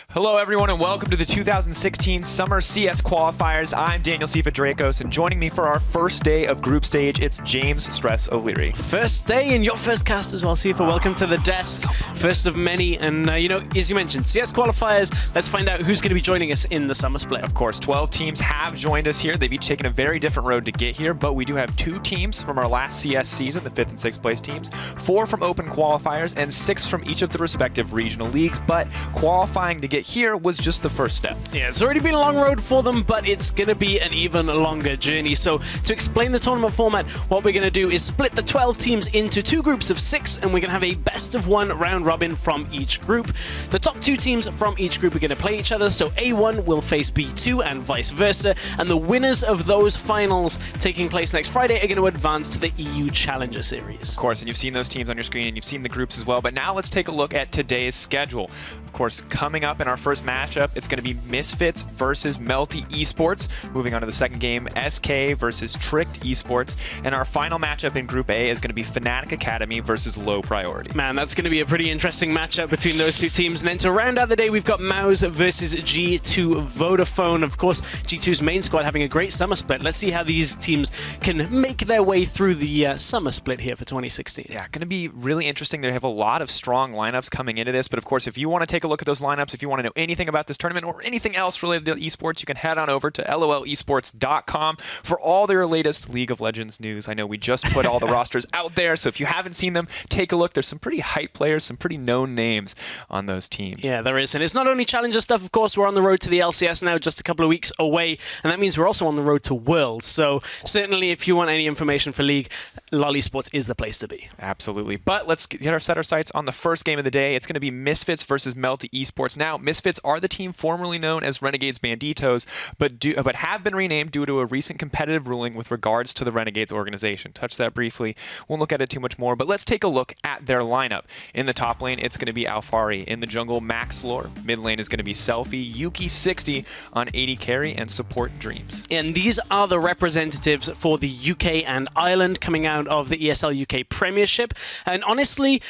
Hello, everyone, and welcome to the 2016 Summer CS Qualifiers. I'm Daniel Sifa-Dracos, and joining me for our first day of group stage, it's James Stress O'Leary. First day and your first cast as well, Sifa. Welcome to the desk. First of many, and as you mentioned, CS Qualifiers. Let's find out who's going to be joining us in the summer split. Of course, 12 teams have joined us here. They've each taken a very different road to get here, but we do have 2 teams from our last CS season, the 5th and 6th place teams, 4 from open qualifiers, and 6 from each of the respective regional leagues, but qualifying to get here was just the first step. Yeah, it's already been a long road for them, but it's going to be an even longer journey. So to explain the tournament format, what we're going to do is split the 12 teams into 2 groups of 6, and we're going to have a best-of-1 round robin from each group. The top 2 teams from each group are going to play each other, so A1 will face B2 and vice versa, and the winners of those finals taking place next Friday are going to advance to the EU Challenger Series. Of course, and you've seen those teams on your screen, and you've seen the groups as well, but now let's take a look at today's schedule. Of course, coming up in our first matchup, it's going to be Misfits versus Melty Esports. Moving on to the second game, SK versus Tricked Esports. And our final matchup in Group A is going to be Fnatic Academy versus Low Priority. Man, that's going to be a pretty interesting matchup between those 2 teams. And then to round out the day, we've got Mouse versus G2 Vodafone. Of course, G2's main squad having a great summer split. Let's see how these teams can make their way through the summer split here for 2016. Yeah, going to be really interesting. They have a lot of strong lineups coming into this. But of course, if you want to take a look at those lineups, if you want to know anything about this tournament or anything else related to esports, you can head on over to lolesports.com for all their latest League of Legends news. I know we just put all the rosters out there, so if you haven't seen them, take a look. There's some pretty hype players, some pretty known names on those teams. Yeah, there is. And it's not only Challenger stuff, of course. We're on the road to the LCS now, just a couple of weeks away, and that means we're also on the road to Worlds. So certainly, if you want any information for League, LOL Esports is the place to be. Absolutely. But let's set our sights on the first game of the day. It's going to be Misfits versus Melty Esports. Now, Misfits are the team formerly known as Renegades Banditos, but have been renamed due to a recent competitive ruling with regards to the Renegades organization. Touch that briefly. Won't look at it too much more, but let's take a look at their lineup. In the top lane, it's going to be Alfari. In the jungle, Max Lore. Mid lane is going to be Selfie, Yuki 60 on 80 carry, and support Dreams. And these are the representatives for the UK and Ireland coming out of the ESL UK Premiership. And honestly,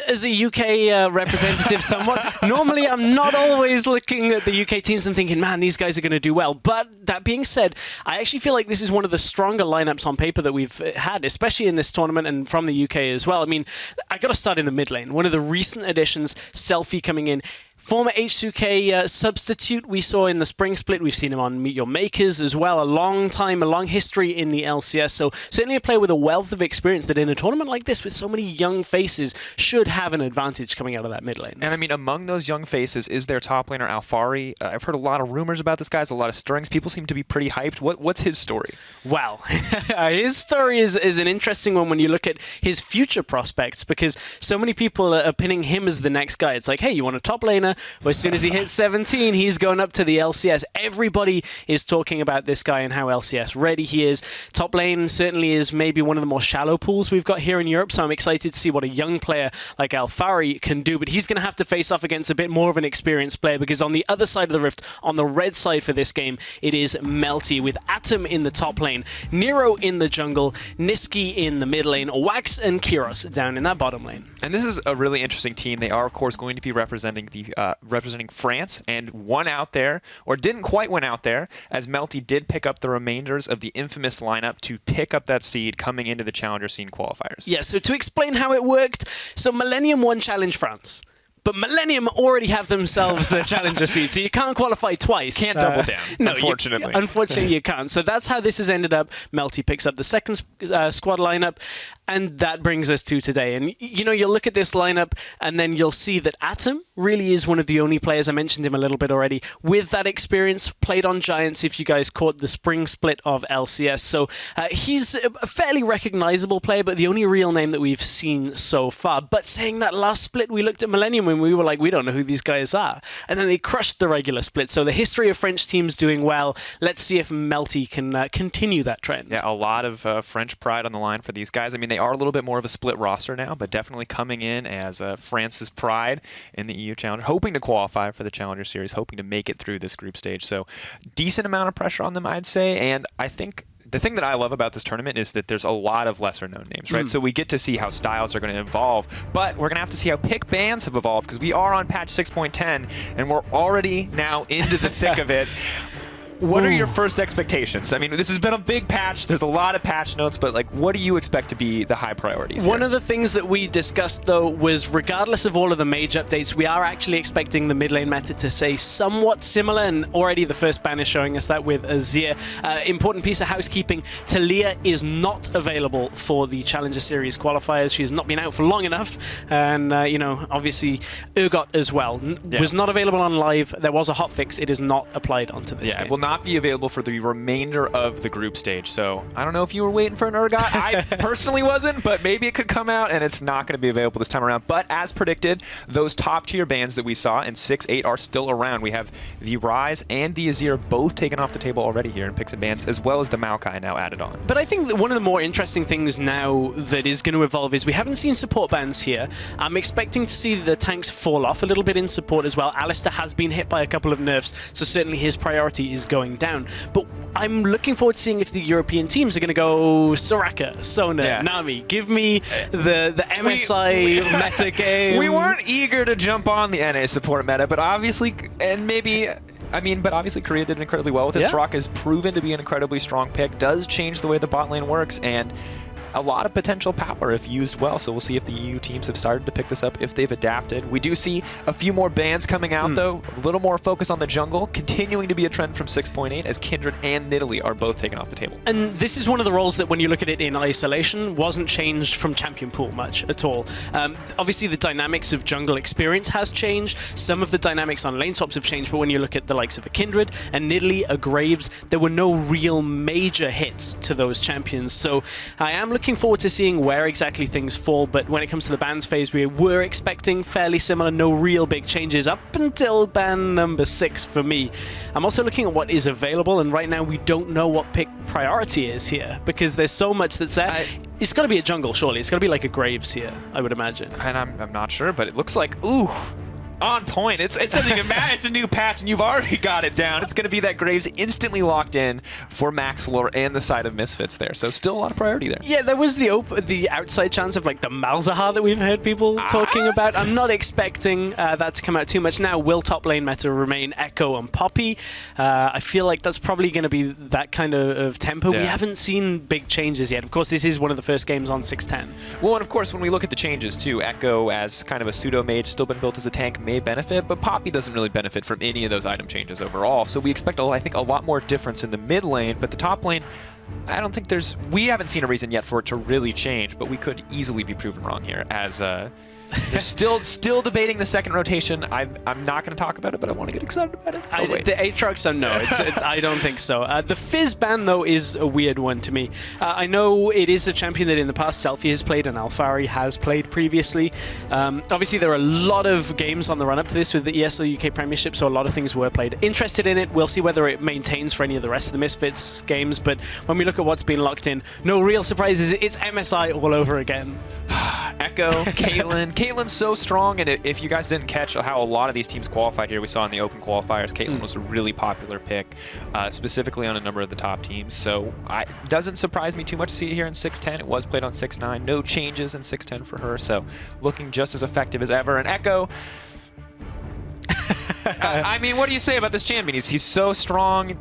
as a UK representative somewhat, normally I'm not always looking at the UK teams and thinking, man, these guys are going to do well. But that being said, I actually feel like this is one of the stronger lineups on paper that we've had, especially in this tournament and from the UK as well. I mean, I got to start in the mid lane. One of the recent additions, Selfie coming in. Former H2K substitute we saw in the spring split. We've seen him on Meet Your Makers as well. A long history in the LCS. So certainly a player with a wealth of experience that in a tournament like this with so many young faces should have an advantage coming out of that mid lane. And I mean, among those young faces is their top laner, Alfari. I've heard a lot of rumors about this guy, a lot of stirrings. People seem to be pretty hyped. What's his story? Well, his story is an interesting one when you look at his future prospects, because so many people are pinning him as the next guy. It's like, hey, you want a top laner? Well, as soon as he hits 17, he's going up to the LCS. Everybody is talking about this guy and how LCS ready he is. Top lane certainly is maybe one of the more shallow pools we've got here in Europe, so I'm excited to see what a young player like Alfari can do, but he's going to have to face off against a bit more of an experienced player, because on the other side of the rift, on the red side for this game, it is Melty with Atom in the top lane, Nero in the jungle, Niski in the mid lane, Wax and Kyros down in that bottom lane. And this is a really interesting team. They are, of course, going to be representing France, and won out there, or didn't quite win out there, as Melty did pick up the remainders of the infamous lineup to pick up that seed coming into the Challenger Scene qualifiers. Yeah, so to explain how it worked, so Millennium won Challenge France. But Millennium already have themselves a Challenger seed, so you can't qualify twice. Can't double down, no, unfortunately. Unfortunately, you can't. So that's how this has ended up. Melty picks up the second squad lineup, and that brings us to today. And, you'll look at this lineup, and then you'll see that Atom really is one of the only players, I mentioned him a little bit already, with that experience, played on Giants, if you guys caught the spring split of LCS. So he's a fairly recognizable player, but the only real name that we've seen so far. But saying that last split, we looked at Millennium and we were like, we don't know who these guys are. And then they crushed the regular split. So the history of French teams doing well. Let's see if Melty can continue that trend. Yeah, a lot of French pride on the line for these guys. I mean, they are a little bit more of a split roster now, but definitely coming in as France's pride in the EU Challenger, hoping to qualify for the Challenger Series, hoping to make it through this group stage. So decent amount of pressure on them, I'd say. And I think the thing that I love about this tournament is that there's a lot of lesser-known names, right? So we get to see how styles are going to evolve, but we're going to have to see how pick bans have evolved because we are on patch 6.10, and we're already now into the thick of it. What are your first expectations? I mean, this has been a big patch. There's a lot of patch notes, but like, what do you expect to be the high priorities One here? of the things that we discussed, though, was regardless of all of the major updates, we are actually expecting the mid lane meta to stay somewhat similar, and already the first ban is showing us that with Azir. Important piece of housekeeping, Talia is not available for the Challenger Series qualifiers. She has not been out for long enough, and, you know, obviously Urgot as well. Was not available on live. There was a hotfix. It is not applied onto this game. It will not be available for the remainder of the group stage. So I don't know if you were waiting for an Urgot. I personally wasn't, but maybe it could come out, and it's not going to be available this time around. But as predicted, those top tier bans that we saw in 6-8 are still around. We have the Ryze and the Azir both taken off the table already here in picks and bans, as well as the Maokai now added on. But I think that one of the more interesting things now that is going to evolve is we haven't seen support bans here. I'm expecting to see the tanks fall off a little bit in support as well. Alistair has been hit by a couple of nerfs, so certainly his priority is going down. But I'm looking forward to seeing if the European teams are going to go Soraka, Sona, Nami. Give me the MSI meta game. We weren't eager to jump on the NA support meta, but obviously, and maybe... I mean, but obviously Korea did incredibly well with it. Soraka has proven to be an incredibly strong pick, does change the way the bot lane works, and a lot of potential power if used well. So we'll see if the EU teams have started to pick this up, if they've adapted. We do see a few more bans coming out, though. A little more focus on the jungle, continuing to be a trend from 6.8, as Kindred and Nidalee are both taken off the table. And this is one of the roles that, when you look at it in isolation, wasn't changed from champion pool much at all. Obviously, the dynamics of jungle experience has changed. Some of the dynamics on lane swaps have changed, but when you look at the likes of a Kindred, a Nidalee, a Graves, there were no real major hits to those champions. So I am looking forward to seeing where exactly things fall, but when it comes to the bans phase, we were expecting fairly similar, no real big changes up until ban number 6 for me. I'm also looking at what is available, and right now we don't know what pick priority is here, because there's so much that's there. It's got to be a jungle, surely. It's got to be like a Graves here, I would imagine. And I'm not sure, but it looks like, ooh, on point. It doesn't even matter. It's a new patch, and you've already got it down. It's going to be that Graves instantly locked in for Maxlore and the side of Misfits there. So still a lot of priority there. Yeah, there was the outside chance of like the Malzahar that we've heard people talking about. I'm not expecting that to come out too much now. Will top lane meta remain Echo and Poppy? I feel like that's probably going to be that kind of tempo. We haven't seen big changes yet. Of course, this is one of the first games on 6.10. Well, and of course, when we look at the changes too, Echo as kind of a pseudo mage, still been built as a tank, may benefit, but Poppy doesn't really benefit from any of those item changes overall. So we expect, I think, a lot more difference in the mid lane, but the top lane, I don't think we haven't seen a reason yet for it to really change, but we could easily be proven wrong here, as they're still debating the second rotation. I'm not going to talk about it, but I want to get excited about it. The Aatrox, no, I don't think so. The Fizz ban, though, is a weird one to me. I know it is a champion that in the past Selfie has played and Alphari has played previously. Obviously, there are a lot of games on the run-up to this with the ESL UK Premiership, so a lot of things were played. Interested in it. We'll see whether it maintains for any of the rest of the Misfits games, but when we look at what's been locked in, no real surprises. It's MSI all over again. Echo, Caitlyn. Caitlyn's so strong, and if you guys didn't catch how a lot of these teams qualified here, we saw in the open qualifiers, Caitlyn was a really popular pick, specifically on a number of the top teams. So it doesn't surprise me too much to see it here in 6.10. It was played on 6.9. No changes in 6.10 for her, so looking just as effective as ever. And Echo, I mean, what do you say about this champion? He's so strong.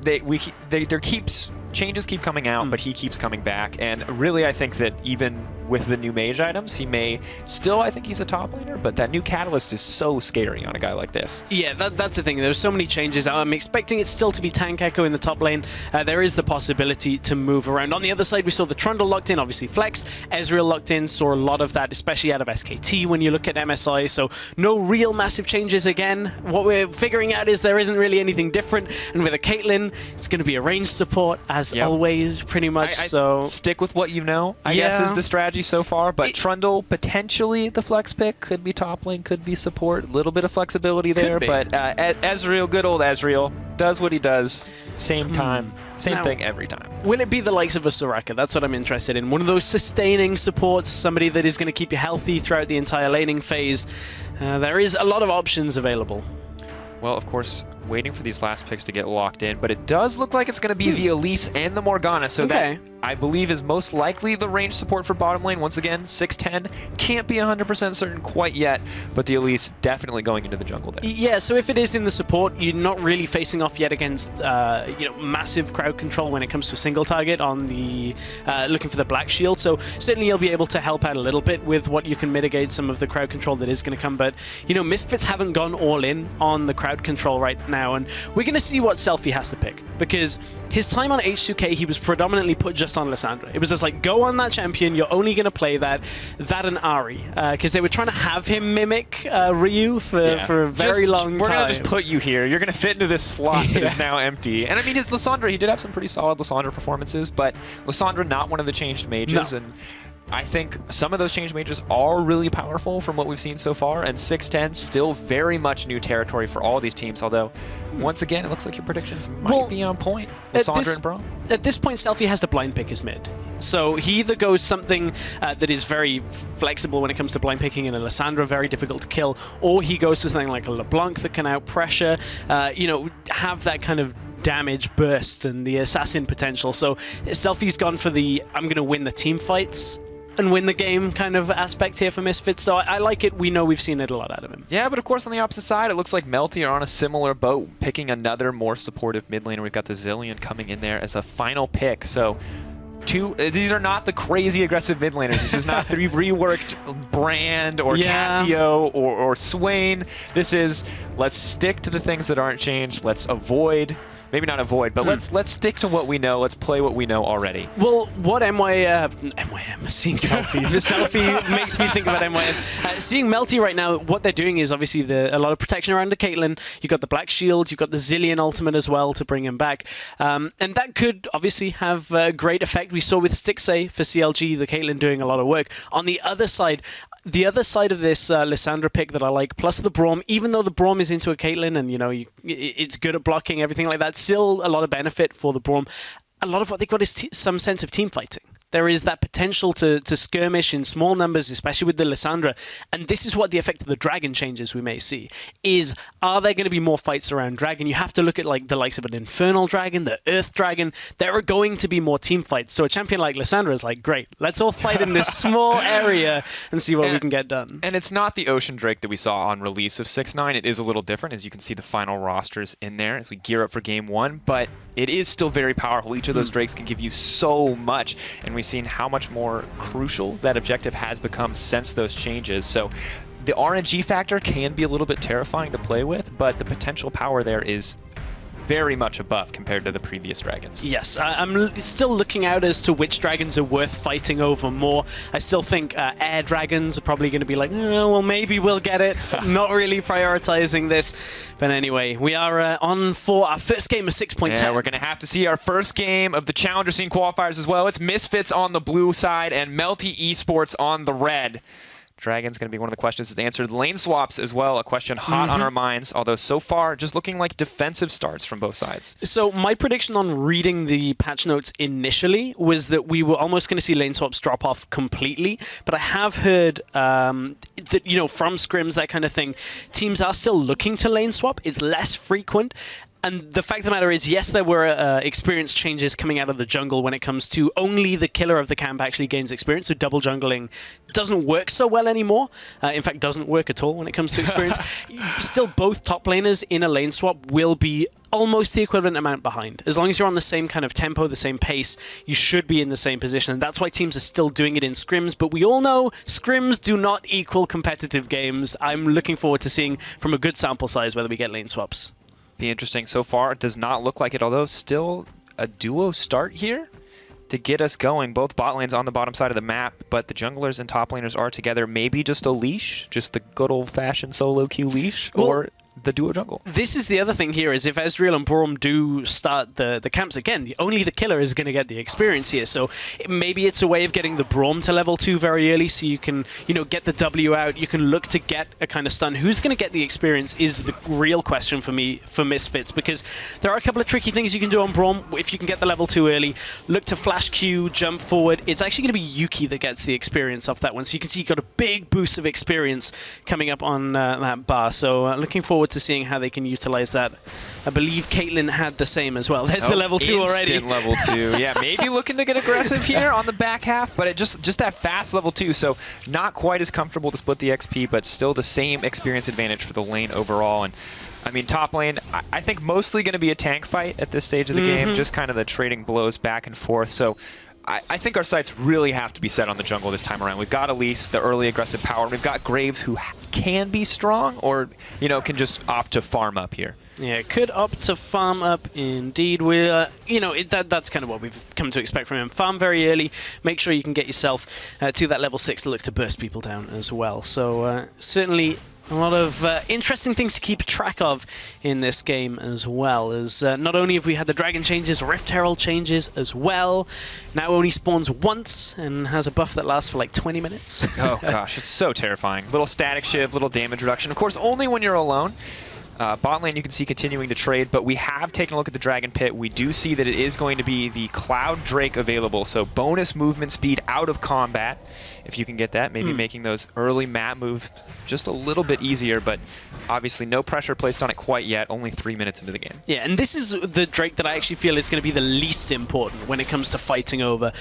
Changes keep coming out, but he keeps coming back. And really, I think that even with the new mage items, he may still, I think he's a top laner, but that new catalyst is so scary on a guy like this. Yeah, that's the thing. There's so many changes. I'm expecting it still to be Tank Echo in the top lane. There is the possibility to move around. On the other side, we saw the Trundle locked in, obviously Flex. Ezreal locked in, saw a lot of that, especially out of SKT when you look at MSI. So no real massive changes again. What we're figuring out is there isn't really anything different. And with a Caitlyn, it's going to be a ranged support as always, pretty much. So stick with what you know, I guess, is the strategy so far. But Trundle, potentially the flex pick, could be top lane, could be support. A little bit of flexibility there. But Ezreal, good old Ezreal, does what he does. Same time, same thing every time. Will it be the likes of a Soraka? That's what I'm interested in. One of those sustaining supports, somebody that is going to keep you healthy throughout the entire laning phase. There is a lot of options available. Well, of course, waiting for these last picks to get locked in, but it does look like it's going to be the Elise and the Morgana, so that I believe is most likely the range support for bottom lane. Once again, 6'10", can't be 100% certain quite yet, but the Elise definitely going into the jungle there. Yeah, so if it is in the support, you're not really facing off yet against massive crowd control when it comes to a single target on the looking for the black shield, so certainly you'll be able to help out a little bit with what you can mitigate some of the crowd control that is going to come, but Misfits haven't gone all in on the crowd control right now, and we're going to see what Selfie has to pick, because his time on H2K, he was predominantly put just on Lissandra. It was just like, go on that champion, you're only going to play that and Ahri, because they were trying to have him mimic Ryu for a very long time. We're going to just put you here. You're going to fit into this slot that is now empty. And I mean, his Lissandra, he did have some pretty solid Lissandra performances, but Lissandra not one of the changed mages, and I think some of those change mages are really powerful from what we've seen so far, and 6'10", still very much new territory for all these teams, although, once again, it looks like your predictions might be on point. Lissandra and Braum. At this point, Selfie has to blind pick his mid. So he either goes something that is very flexible when it comes to blind picking and a Lissandra, very difficult to kill, or he goes to something like a LeBlanc that can out-pressure, have that kind of damage burst and the assassin potential. So Selfie's gone for the I'm going to win the team fights and win the game kind of aspect here for Misfits, so I like it. We know we've seen it a lot out of him. Yeah, but of course on the opposite side, it looks like Melty are on a similar boat, picking another more supportive mid laner. We've got the Zillion coming in there as a final pick, so these are not the crazy aggressive mid laners. This is not the reworked Brand or Cassio or Swain. This is, let's stick to the things that aren't changed. Let's avoid, maybe not avoid, but let's stick to what we know. Let's play what we know already. Well, what MYM, seeing Selfie. The Selfie makes me think about MYM. Seeing Melty right now, what they're doing is obviously a lot of protection around the Caitlyn. You've got the Black Shield, you've got the Zillion ultimate as well to bring him back. And that could obviously have a great effect. We saw with Stixxay for CLG, the Caitlyn doing a lot of work. On the other side of this Lissandra pick that I like, plus the Braum, even though the Braum is into a Caitlyn and, it's good at blocking, everything like that, still a lot of benefit for the Braum. A lot of what they got is some sense of team fighting. There is that potential to skirmish in small numbers, especially with the Lissandra. And this is what the effect of the Dragon changes we may see. Are there going to be more fights around Dragon? You have to look at the likes of an Infernal Dragon, the Earth Dragon. There are going to be more team fights. So a champion like Lissandra is like, great, let's all fight in this small area and see what we can get done. And it's not the Ocean Drake that we saw on release of 6ix9ine. It is a little different, as you can see the final rosters in there as we gear up for game 1. But it is still very powerful. Each of those Drakes can give you so much. And we've seen how much more crucial that objective has become since those changes. So the RNG factor can be a little bit terrifying to play with, but the potential power there is very much above compared to the previous dragons. Yes, I'm still looking out as to which dragons are worth fighting over more. I still think air dragons are probably going to be like, well, maybe we'll get it. Not really prioritizing this. But anyway, we are on for our first game of 6.10. Yeah, we're going to have to see our first game of the Challenger Scene qualifiers as well. It's Misfits on the blue side and Melty Esports on the red. Dragon's going to be one of the questions that's answered. Lane swaps as well, a question hot on our minds, although so far just looking like defensive starts from both sides. So my prediction on reading the patch notes initially was that we were almost going to see lane swaps drop off completely, but I have heard that, from scrims, that kind of thing, teams are still looking to lane swap. It's less frequent. And the fact of the matter is, yes, there were experience changes coming out of the jungle when it comes to only the killer of the camp actually gains experience, so double jungling doesn't work so well anymore. In fact, doesn't work at all when it comes to experience. Still, both top laners in a lane swap will be almost the equivalent amount behind. As long as you're on the same kind of tempo, the same pace, you should be in the same position. And that's why teams are still doing it in scrims. But we all know scrims do not equal competitive games. I'm looking forward to seeing from a good sample size whether we get lane swaps. Be interesting. So far, it does not look like it, although still a duo start here to get us going. Both bot lanes on the bottom side of the map, but the junglers and top laners are together. Maybe just a leash, just the good old-fashioned solo queue leash, or the duo jungle. This is the other thing here, is if Ezreal and Braum do start the camps again, only the killer is going to get the experience here. So maybe it's a way of getting the Braum to level 2 very early, so you can, get the W out. You can look to get a kind of stun. Who's going to get the experience is the real question for me, for Misfits, because there are a couple of tricky things you can do on Braum. If you can get the level 2 early, look to flash Q, jump forward. It's actually going to be Yuki that gets the experience off that one. So you can see you got a big boost of experience coming up on that bar. So looking forward to seeing how they can utilize that. I believe Caitlyn had the same as well. There's the level 2 already. Instant level 2. Yeah, maybe looking to get aggressive here on the back half, but it just that fast level 2, so not quite as comfortable to split the XP, but still the same experience advantage for the lane overall. And I mean, top lane, I think mostly going to be a tank fight at this stage of the game, just kind of the trading blows back and forth. So I think our sights really have to be set on the jungle this time around. We've got Elise, the early aggressive power. We've got Graves, who can be strong or, you know, can just opt to farm up here. Yeah, could opt to farm up indeed. We're, you know, that's kind of what we've come to expect from him. Farm very early, make sure you can get yourself to that level 6 to look to burst people down as well. So certainly a lot of interesting things to keep track of in this game as well. As not only have we had the Dragon changes, Rift Herald changes as well. Now only spawns once and has a buff that lasts for like 20 minutes. Oh gosh, it's so terrifying. Little static shift, little damage reduction. Of course, only when you're alone. Bot lane you can see continuing to trade, but we have taken a look at the Dragon Pit. We do see that it is going to be the Cloud Drake available, so bonus movement speed out of combat, if you can get that. Maybe making those early map moves just a little bit easier, but obviously no pressure placed on it quite yet, only 3 minutes into the game. Yeah, and this is the Drake that I actually feel is going to be the least important when it comes to fighting over.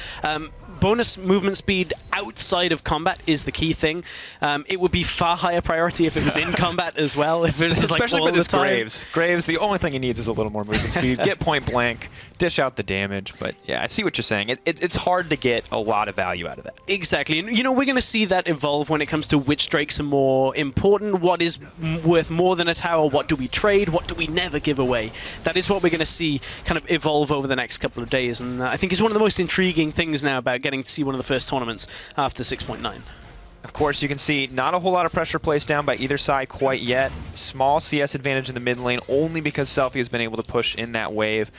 Bonus movement speed outside of combat is the key thing. It would be far higher priority if it was in combat as well. If it was especially like for this Graves. Graves, the only thing he needs is a little more movement speed. Get point blank, dish out the damage. But yeah, I see what you're saying. It's hard to get a lot of value out of that. Exactly. And you know, we're going to see that evolve when it comes to which Drakes are more important, what is worth more than a tower, what do we trade, what do we never give away. That is what we're going to see kind of evolve over the next couple of days. And I think it's one of the most intriguing things now about getting to see one of the first tournaments after 6.9. Of course, you can see not a whole lot of pressure placed down by either side quite yet. Small CS advantage in the mid lane only because Selfie has been able to push in that wave.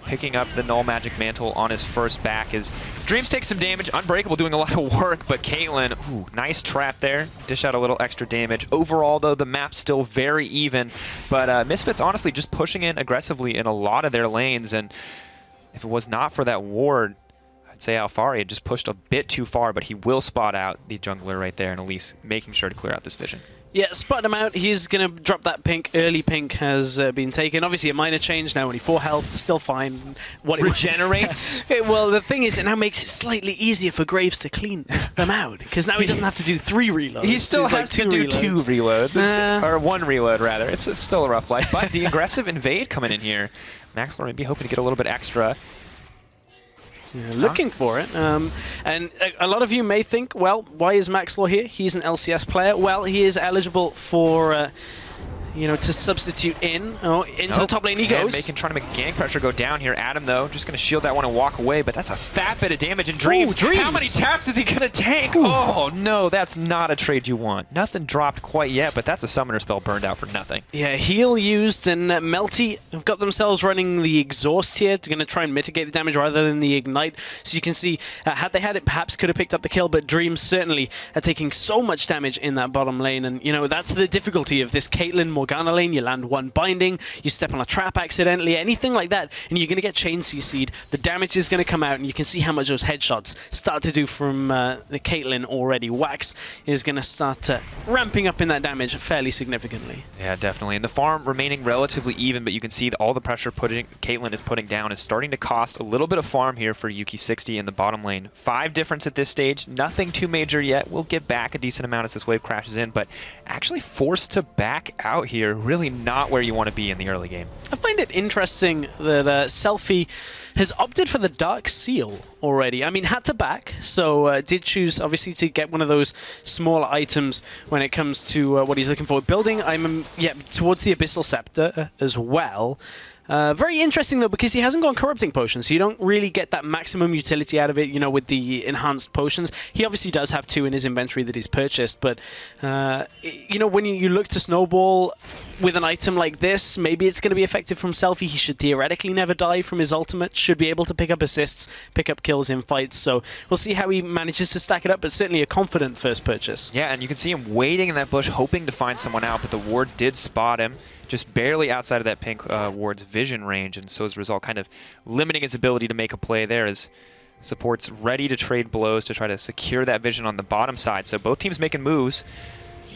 Picking up the Null Magic Mantle on his first back as Dreams takes some damage. Unbreakable doing a lot of work, but Caitlyn, ooh, nice trap there. Dish out a little extra damage. Overall, though, the map's still very even, but Misfits honestly just pushing in aggressively in a lot of their lanes, and if it was not for that ward, I'd say Alfari had just pushed a bit too far, but he will spot out the jungler right there, and Elise making sure to clear out this vision. Yeah, spot him out. He's going to drop that pink. Early pink has been taken. Obviously, a minor change now, only 4 health, still fine. What Regenerates? Well, the thing is, it now makes it slightly easier for Graves to clean them out, because now he doesn't have to do 3 reloads. He still has to do 2 reloads, or 1 reload, rather. It's still a rough life, but the aggressive invade coming in here. Maxlor may be hoping to get a little bit extra. Yeah, looking for it. And a lot of you may think, well, why is Maxlor here? He's an LCS player. Well, he is eligible for, you know, to substitute into the top lane he goes. Trying to make gank pressure go down here. Adam, though, just going to shield that one and walk away, but that's a fat bit of damage. And Dreams, Dreams. How many taps is he going to tank? Ooh. Oh, no, that's not a trade you want. Nothing dropped quite yet, but that's a summoner spell burned out for nothing. Yeah, heal used, and Melty have got themselves running the exhaust here. They're going to try and mitigate the damage rather than the ignite. So you can see, had they had it, perhaps could have picked up the kill, but Dreams certainly are taking so much damage in that bottom lane. And, you know, that's the difficulty of this Caitlyn Morgana lane. You land 1 binding, you step on a trap accidentally, anything like that, and you're going to get chain CC'd. The damage is going to come out, and you can see how much those headshots start to do from the Caitlyn already. Wax is going to start ramping up in that damage fairly significantly. Yeah, definitely. And the farm remaining relatively even, but you can see that all the pressure Caitlyn is putting down is starting to cost a little bit of farm here for Yuki 60 in the bottom lane. 5 difference at this stage, nothing too major yet. We'll get back a decent amount as this wave crashes in, but actually forced to back out here. Really not where you want to be in the early game. I find it interesting that Selfie has opted for the Dark Seal already. I mean, had to back, so did choose, obviously, to get one of those smaller items when it comes to what he's looking for. Building, towards the Abyssal Scepter as well. Very interesting, though, because he hasn't gone Corrupting Potions, so you don't really get that maximum utility out of it, you know, with the enhanced potions. He obviously does have 2 in his inventory that he's purchased, but, you know, when you look to snowball with an item like this, maybe it's going to be effective from Selfie. He should theoretically never die from his ultimate, should be able to pick up assists, pick up kills in fights, so we'll see how he manages to stack it up, but certainly a confident first purchase. Yeah, and you can see him waiting in that bush, hoping to find someone out, but the ward did spot him. Just barely outside of that pink ward's vision range, and so as a result kind of limiting his ability to make a play there as support's ready to trade blows to try to secure that vision on the bottom side. So both teams making moves.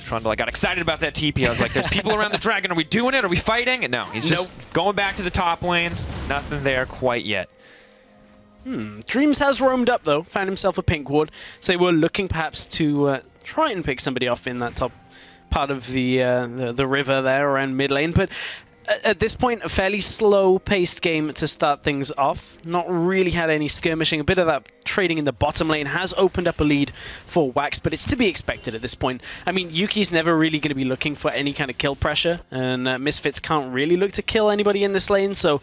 Trundle, I got excited about that TP. I was like, there's people around the dragon. Are we doing it? Are we fighting? And no, he's just going back to the top lane. Nothing there quite yet. Dreams has roamed up, though. Found himself a pink ward. So we're looking perhaps to try and pick somebody off in that top part of the river there around mid lane. But at this point, a fairly slow-paced game to start things off. Not really had any skirmishing. A bit of that trading in the bottom lane has opened up a lead for Wax, but it's to be expected at this point. I mean, Yuki's never really going to be looking for any kind of kill pressure, and Misfits can't really look to kill anybody in this lane, so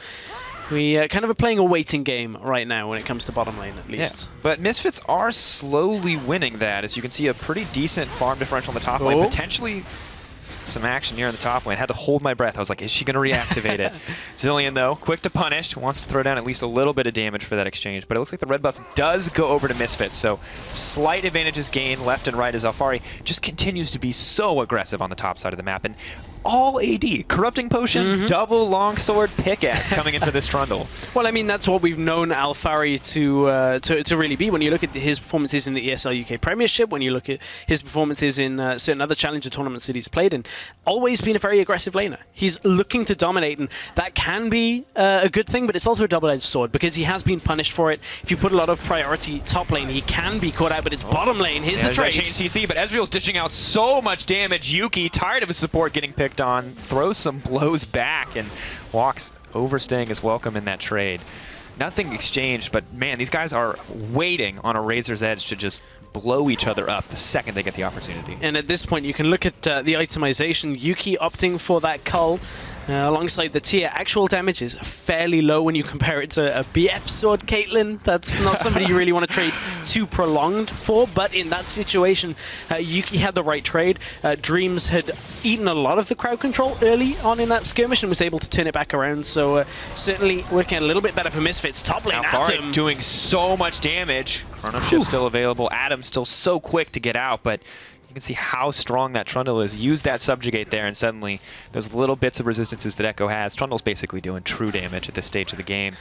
we kind of are playing a waiting game right now when it comes to bottom lane, at least. Yeah, but Misfits are slowly winning that. As you can see, a pretty decent farm differential on the top lane. Potentially some action here in the top lane. Had to hold my breath. I was like, is she going to reactivate it? Zilean, though, quick to punish. Wants to throw down at least a little bit of damage for that exchange. But it looks like the red buff does go over to Misfits. So slight advantages gained left and right as Alphari just continues to be so aggressive on the top side of the map. And all AD. Corrupting Potion, double longsword pickaxe coming into this Trundle. Well, I mean, that's what we've known Alphari to really be. When you look at his performances in the ESL UK Premiership, when you look at his performances in certain other Challenger tournaments that he's played in, always been a very aggressive laner. He's looking to dominate, and that can be a good thing, but it's also a double-edged sword because he has been punished for it. If you put a lot of priority top lane, he can be caught out, but it's bottom lane. Here's the trade. Change CC, but Ezreal's dishing out so much damage. Yuki, tired of his support getting picked on, throws some blows back and walks overstaying his welcome in that trade. Nothing exchanged, but man, these guys are waiting on a razor's edge to just blow each other up the second they get the opportunity. And at this point, you can look at the itemization. Yuki opting for that cull alongside the tier. Actual damage is fairly low when you compare it to a BF sword Caitlyn. That's not somebody you really want to trade too prolonged for, but in that situation, Yuki had the right trade. Dreams had eaten a lot of the crowd control early on in that skirmish and was able to turn it back around, so certainly working a little bit better for Misfits. Top lane, Atom doing so much damage. Chrono Shift still available. Adam still so quick to get out, but you can see how strong that Trundle is. Use that Subjugate there, and suddenly those little bits of resistances that Echo has. Trundle's basically doing true damage at this stage of the game.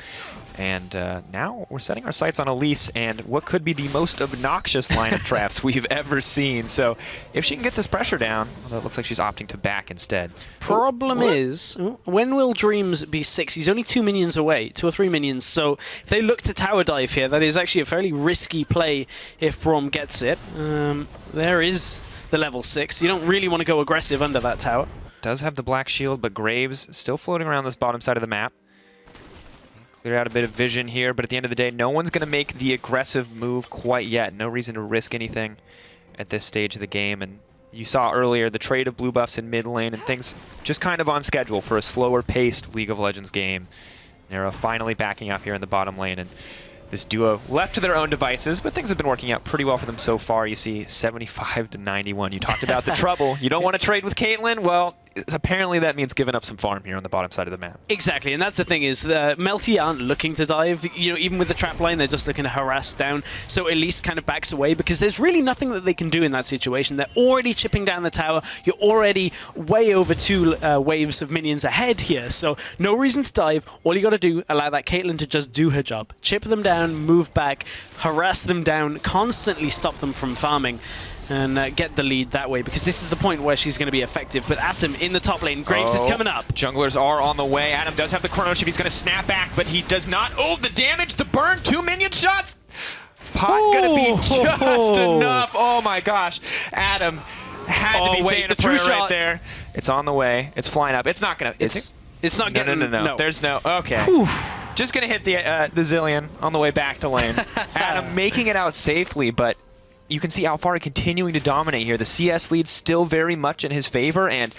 And now we're setting our sights on Elise and what could be the most obnoxious line of traps we've ever seen. So if she can get this pressure down, although it looks like she's opting to back instead. Problem is, when will Dreams be 6? He's only 2 minions away, 2 or 3 minions. So if they look to tower dive here, that is actually a fairly risky play if Braum gets it. There is the level 6. You don't really want to go aggressive under that tower. Does have the black shield, but Graves still floating around this bottom side of the map. Clear out a bit of vision here, but at the end of the day, no one's going to make the aggressive move quite yet. No reason to risk anything at this stage of the game. And you saw earlier the trade of blue buffs in mid lane and things just kind of on schedule for a slower paced League of Legends game. Nero finally backing up here in the bottom lane, and this duo left to their own devices, but things have been working out pretty well for them so far. You see 75 to 91. You talked about the trouble. You don't want to trade with Caitlyn? Well, apparently that means giving up some farm here on the bottom side of the map. Exactly, and that's the thing is Melty aren't looking to dive. You know, even with the trap line, they're just looking to harass down. So Elise kind of backs away because there's really nothing that they can do in that situation. They're already chipping down the tower. You're already way over 2 waves of minions ahead here. So no reason to dive. All you got to do, allow that Caitlyn to just do her job. Chip them down, move back, harass them down, constantly stop them from farming, and get the lead that way, because this is the point where she's going to be effective. But Atom in the top lane. Graves is coming up. Junglers are on the way. Adam does have the Chrono Shift. He's going to snap back, but he does not. Oh, the damage, the burn, 2 minion shots. Pot going to be just enough. Oh my gosh. Adam had to be saying a prayer right there. It's on the way. It's flying up. It's not going to. It's not getting. No. There's no. Okay. Just going to hit the Zilean on the way back to lane. Adam making it out safely, but you can see Alphari continuing to dominate here. The CS lead's still very much in his favor, and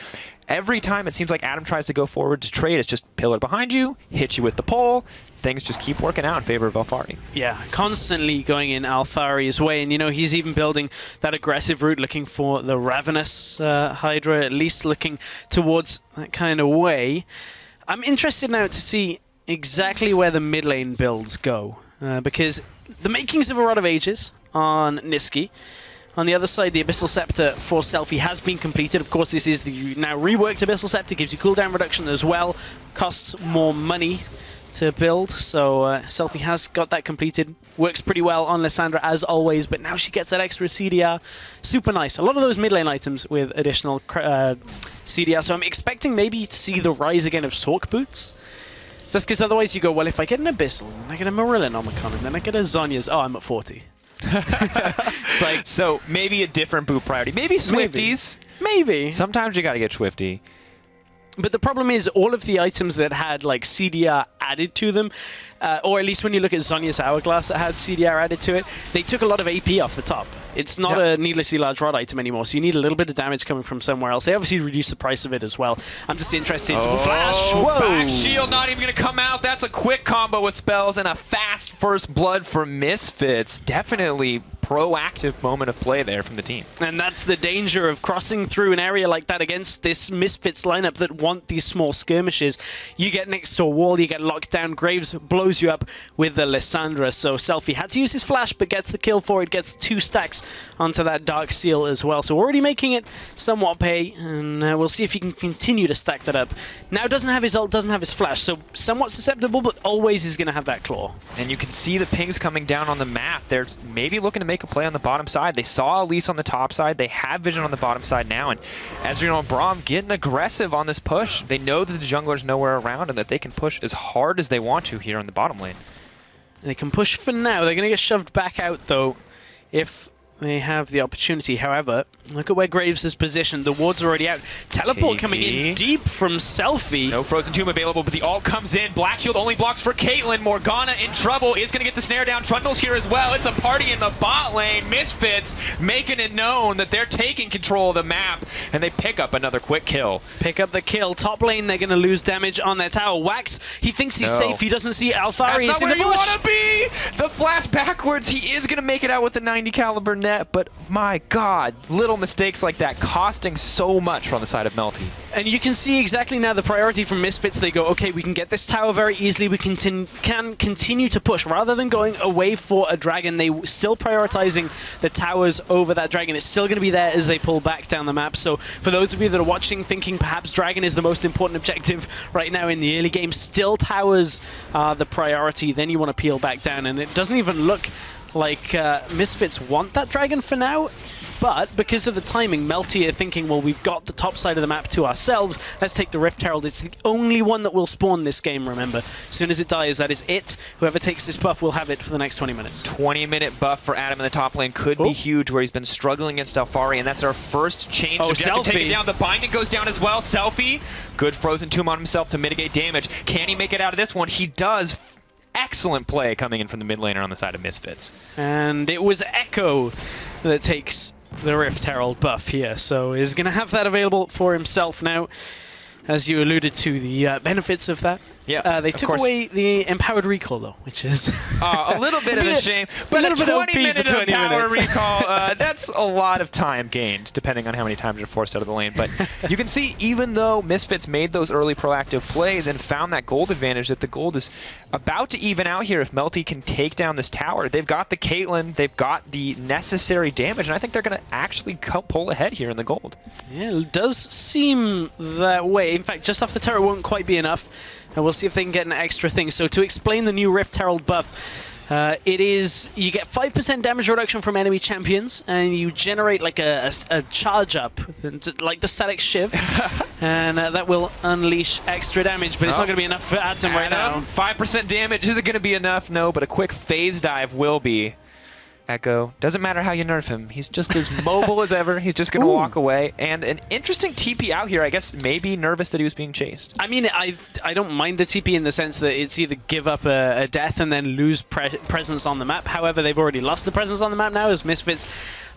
every time it seems like Adam tries to go forward to trade, it's just pillar behind you, hit you with the pole. Things just keep working out in favor of Alphari. Yeah, constantly going in Alphari's way, and you know, he's even building that aggressive route, looking for the Ravenous Hydra, at least looking towards that kind of way. I'm interested now to see exactly where the mid lane builds go, because the makings of a Rod of Ages on Niski. On the other side, the Abyssal Scepter for Selfie has been completed. Of course, this is the now reworked Abyssal Scepter, gives you cooldown reduction as well, costs more money to build, so Selfie has got that completed. Works pretty well on Lissandra as always, but now she gets that extra CDR. Super nice. A lot of those mid lane items with additional CDR, so I'm expecting maybe to see the rise again of Sork boots. Just because otherwise you go, well, if I get an Abyssal, and I get a Marilla Nomicon, and then I get a Zhonya's, oh, I'm at 40. It's like, so maybe a different boot priority. Maybe Swifties. Maybe. Sometimes you gotta get Swifty. But the problem is all of the items that had like CDR added to them, or at least when you look at Zhonya's Hourglass that had CDR added to it, they took a lot of AP off the top. It's not a needlessly large rod item anymore, so you need a little bit of damage coming from somewhere else. They obviously reduced the price of it as well. I'm just interested. Flash! Whoa! Back shield not even going to come out. That's a quick combo with spells and a fast first blood for Misfits. Definitely proactive moment of play there from the team. And that's the danger of crossing through an area like that against this Misfits lineup that want these small skirmishes. You get next to a wall, you get locked down, Graves blows you up with the Lissandra. So Selfie had to use his flash, but gets the kill for it, gets 2 stacks onto that Dark Seal as well. So already making it somewhat pay, and we'll see if he can continue to stack that up. Now doesn't have his ult, doesn't have his flash, so somewhat susceptible, but always is going to have that claw. And you can see the pings coming down on the map. They're maybe looking to make a play on the bottom side. They saw Elise on the top side. They have vision on the bottom side now, and Ezreal and Braum getting aggressive on this push. They know that the jungler's nowhere around and that they can push as hard as they want to here on the bottom lane. They can push for now. They're going to get shoved back out, though, if they have the opportunity. However, look at where Graves is positioned. The ward's already out. Teleport coming in deep from Selfie. No Frozen Tomb available, but the ult comes in. Black Shield only blocks for Caitlyn. Morgana in trouble. Is going to get the snare down. Trundle's here as well. It's a party in the bot lane. Misfits making it known that they're taking control of the map, and they pick up another quick kill. Pick up the kill. Top lane, they're going to lose damage on their tower. Wax, he thinks he's safe. He doesn't see Alphari. That's not where you want to be! The flash backwards. He is going to make it out with the 90 caliber net. But my god, little mistakes like that costing so much on the side of Melty. And you can see exactly now the priority from Misfits. They go, okay, we can get this tower very easily. We can continue to push. Rather than going away for a dragon, they still prioritizing the towers over that dragon. It's still going to be there as they pull back down the map. So for those of you that are watching, thinking perhaps dragon is the most important objective right now in the early game, still towers are the priority. Then you want to peel back down, and it doesn't even look like Misfits want that dragon for now, but because of the timing, Melty are thinking, well, we've got the top side of the map to ourselves, let's take the Rift Herald. It's the only one that will spawn this game, remember. As soon as it dies, that is it. Whoever takes this buff will have it for the next 20 minutes. 20-minute buff for Adam in the top lane could be huge, where he's been struggling against Alphari, and that's our first change objective. Take it down. The binding goes down as well. Selfie, good Frozen Tomb on himself to mitigate damage. Can he make it out of this one? He does. Excellent play coming in from the mid laner on the side of Misfits. And it was Echo that takes the Rift Herald buff here, so he's going to have that available for himself now. As you alluded to, the benefits of that. Yeah, they took away the empowered recall, though, which is a little bit of a shame. But a 20-minute empowered recall, that's a lot of time gained, depending on how many times you're forced out of the lane. But you can see, even though Misfits made those early proactive plays and found that gold advantage, that the gold is about to even out here if Melty can take down this tower. They've got the Caitlyn, they've got the necessary damage, and I think they're going to actually pull ahead here in the gold. Yeah, it does seem that way. In fact, just off the turret won't quite be enough. And we'll see if they can get an extra thing. So to explain the new Rift Herald buff, it is you get 5% damage reduction from enemy champions, and you generate like a charge up, like the static shiv, and that will unleash extra damage. But it's not going to be enough for Atom right now. 5% damage isn't going to be enough, no, but a quick phase dive will be. Echo, doesn't matter how you nerf him, he's just as mobile as ever. He's just going to walk away. And an interesting TP out here, I guess, maybe nervous that he was being chased. I mean, I don't mind the TP in the sense that it's either give up a death and then lose presence on the map. However, they've already lost the presence on the map now as Misfits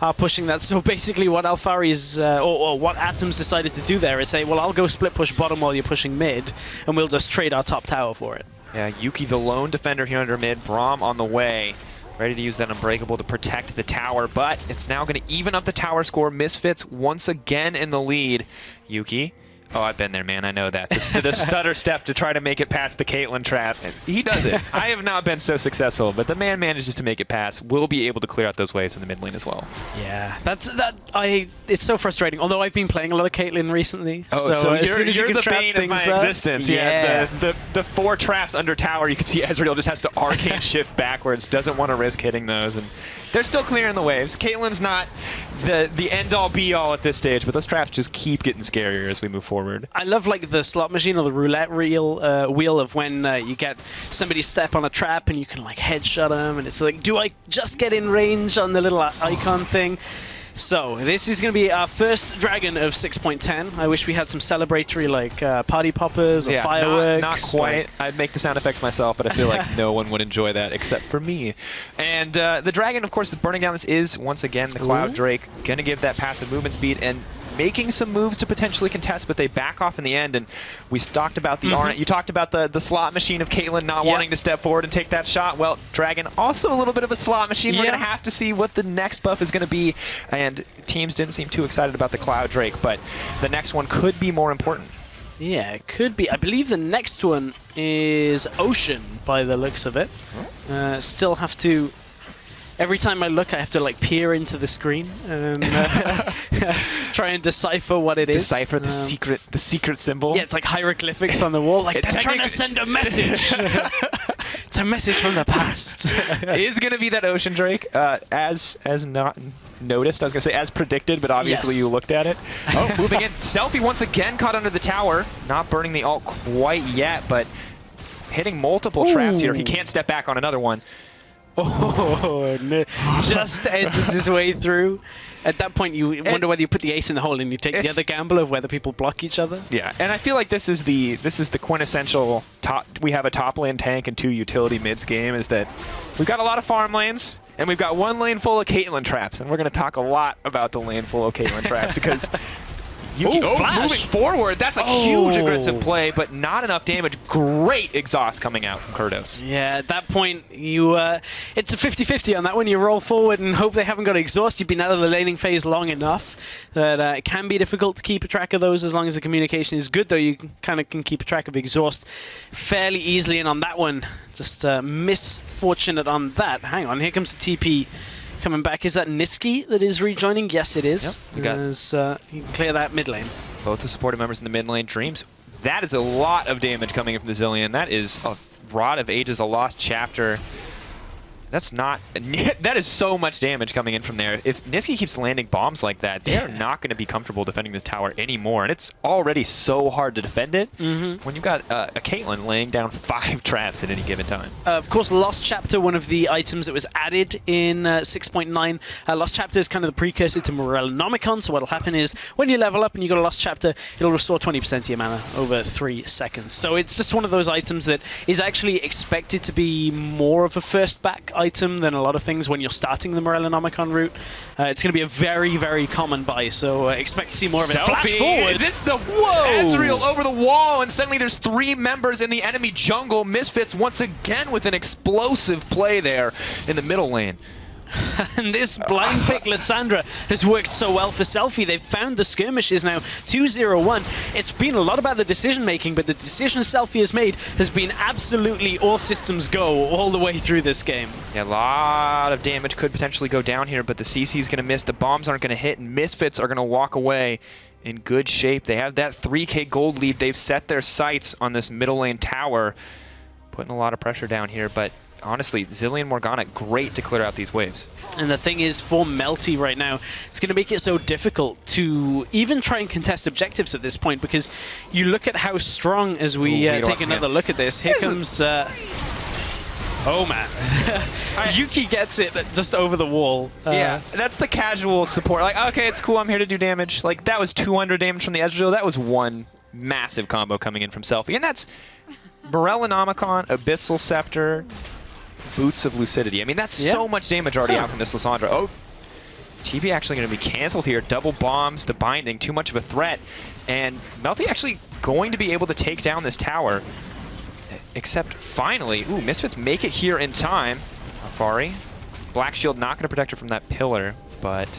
are pushing that. So basically what Alphari's, or what Atom's decided to do there is say, well, I'll go split push bottom while you're pushing mid, and we'll just trade our top tower for it. Yeah, Yuki the lone defender here under mid, Braum on the way. Ready to use that Unbreakable to protect the tower, but it's now going to even up the tower score. Misfits once again in the lead. Yuki Oh, I've been there, man. I know that. The stutter step to try to make it past the Caitlyn trap. He does it. I have not been so successful, but the man manages to make it pass. We'll be able to clear out those waves in the mid lane as well. Yeah, it's so frustrating. Although I've been playing a lot of Caitlyn recently. Oh, so as you're, soon as you you're can the trap bane of my things up, existence. Yeah. The 4 traps under tower, you can see Ezreal just has to arcane shift backwards, doesn't want to risk hitting those, and they're still clearing the waves. Caitlyn's not the end-all be-all at this stage, but those traps just keep getting scarier as we move forward. I love like the slot machine or the roulette wheel of when you get somebody step on a trap and you can like headshot them, and it's like, do I just get in range on the little icon thing? So this is going to be our first dragon of 6.10. I wish we had some celebratory like party poppers or fireworks. Not quite. I'd make the sound effects myself, but I feel like no one would enjoy that except for me. And the dragon, of course, is burning down. This is, once again, the Cloud Drake. Going to give that passive movement speed and making some moves to potentially contest, but they back off in the end. And we talked about the you talked about the slot machine of Caitlyn not wanting to step forward and take that shot. Well, Dragon also a little bit of a slot machine. We're going to have to see what the next buff is going to be. And teams didn't seem too excited about the Cloud Drake, but the next one could be more important. Yeah, it could be. I believe the next one is Ocean by the looks of it. Still have to... Every time I look, I have to like peer into the screen and try and decipher what it is. Decipher the secret symbol. Yeah, it's like hieroglyphics on the wall. Like they're trying to send a message. It's a message from the past. Is going to be that Ocean Drake, as not noticed. I was going to say as predicted, but obviously you looked at it. Oh, moving in. Selfie once again caught under the tower. Not burning the ult quite yet, but hitting multiple traps here. He can't step back on another one. Oh, no. Just edges his way through. At that point, you wonder whether you put the ace in the hole and you take the other gamble of whether people block each other. Yeah, and I feel like this is the quintessential top. We have a top lane tank and 2 utility mids game. Is that we've got a lot of farm lanes and we've got 1 lane full of Caitlyn traps, and we're going to talk a lot about the lane full of Caitlyn traps because. Moving forward, that's a huge aggressive play, but not enough damage. Great exhaust coming out from Kurdos. Yeah, at that point, you it's a 50-50 on that one. You roll forward and hope they haven't got exhaust. You've been out of the laning phase long enough that it can be difficult to keep a track of those as long as the communication is good, though you kind of can keep a track of exhaust fairly easily. And on that one, just misfortunate on that. Hang on, here comes the TP. Coming back, is that Niski that is rejoining? Yes, it is. Yep, you can clear that mid lane. Both the supportive members in the mid lane. Dreams. That is a lot of damage coming in from the Zillion. That is a Rod of Ages, a lost chapter. That's not... That is so much damage coming in from there. If Niski keeps landing bombs like that, they are not going to be comfortable defending this tower anymore. And it's already so hard to defend it when you've got a Caitlyn laying down 5 traps at any given time. Of course, Lost Chapter, one of the items that was added in 6.9. Lost Chapter is kind of the precursor to Morellonomicon. So what will happen is when you level up and you got a Lost Chapter, it'll restore 20% of your mana over 3 seconds. So it's just one of those items that is actually expected to be more of a first back item than a lot of things when you're starting the Morellonomicon route. It's going to be a very, very common buy, so expect to see more of it. Flash forward! It's the Ezreal over the wall, and suddenly there's 3 members in the enemy jungle. Misfits once again with an explosive play there in the middle lane. And this blind pick, Lissandra, has worked so well for Selfie. They've found the skirmishes now, 2-0-1. It's been a lot about the decision-making, but the decision Selfie has made has been absolutely all systems go all the way through this game. Yeah, a lot of damage could potentially go down here, but the CC is going to miss. The bombs aren't going to hit, and Misfits are going to walk away in good shape. They have that 3K gold lead. They've set their sights on this middle lane tower, putting a lot of pressure down here, but honestly, Zillion Morgana, great to clear out these waves. And the thing is, for Melty right now, it's going to make it so difficult to even try and contest objectives at this point, because you look at how strong, as we take another look at this, here comes... oh, man. Yuki gets it just over the wall. Yeah, that's the casual support. Like, okay, it's cool, I'm here to do damage. Like, that was 200 damage from the Ezreal. That was 1 massive combo coming in from Selfie. And that's Morellonomicon, Abyssal Scepter, Boots of Lucidity. I mean, that's so much damage already out from this Lissandra. Oh, TP actually going to be canceled here. Double bombs, the binding, too much of a threat. And Melty actually going to be able to take down this tower. Except finally, ooh, Misfits make it here in time. Afari. Black Shield not going to protect her from that pillar, but...